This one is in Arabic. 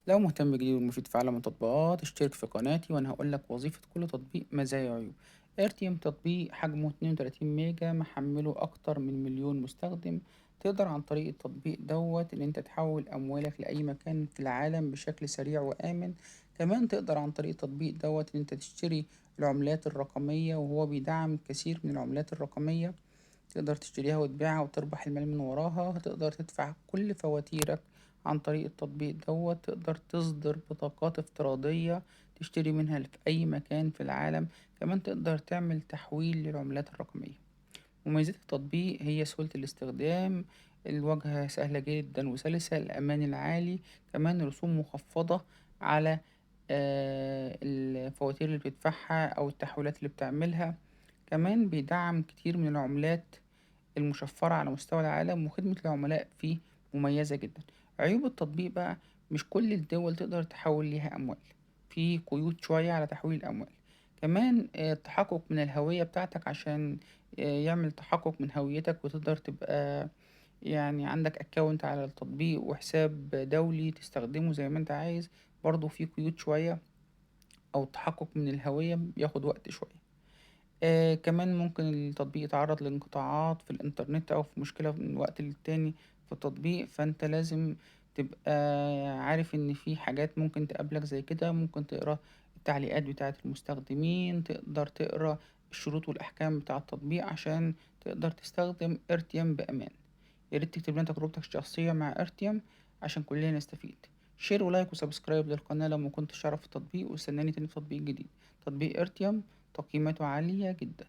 لو مهتم بجديد والمفيد في عالم التطبيقات اشترك في قناتي وأنا هقولك وظيفة كل تطبيق مزايا وعيوب. ارتيم تطبيق حجمه 32 ميجا محمله أكتر من مليون مستخدم. تقدر عن طريق التطبيق دوت إن أنت تحول أموالك لأي مكان في العالم بشكل سريع وآمن. كمان تقدر عن طريق التطبيق دوت إن أنت تشتري العملات الرقمية وهو بيدعم كثير من العملات الرقمية. تقدر تشتريها وتبيعها وتربح المال من وراها. تقدر تدفع كل فواتيرك عن طريق التطبيق دوت. تقدر تصدر بطاقات افتراضية تشتري منها في أي مكان في العالم. كمان تقدر تعمل تحويل للعملات الرقمية. مميزات التطبيق هي سهولة الاستخدام، الواجهة سهلة جدا وسلسة، الأمان العالي، كمان رسوم مخفضة على الفواتير اللي بتدفعها أو التحويلات اللي بتعملها. كمان بيدعم كتير من العملات المشفرة على مستوى العالم وخدمة العملاء فيه مميزة جدا. عيوب التطبيق بقى: مش كل الدول تقدر تحول ليها أموال، في قيود شوية على تحويل الأموال. كمان التحقق من الهوية بتاعتك عشان يعمل تحقق من هويتك وتقدر تبقى يعني عندك اكونت على التطبيق وحساب دولي تستخدمه زي ما انت عايز. برضه في قيود شوية، أو التحقق من الهوية بياخد وقت شوية. كمان ممكن التطبيق يتعرض لانقطاعات في الإنترنت أو في مشكلة من وقت للتاني في التطبيق، فأنت لازم تبقى عارف إن في حاجات ممكن تقابلك زي كده. ممكن تقرأ التعليقات بتاعة المستخدمين، تقدر تقرأ الشروط والأحكام بتاع التطبيق عشان تقدر تستخدم ارتيم بأمان. يا ريت تكتب لنا تجربتك الشخصية مع ارتيم عشان كلنا نستفيد. شير ولايك وسبسكرايب للقناة لو ما كنتش تعرف التطبيق، واستناني تاني في تطبيق جديد. تطبيق ارتيم تقييماته عالية جدا.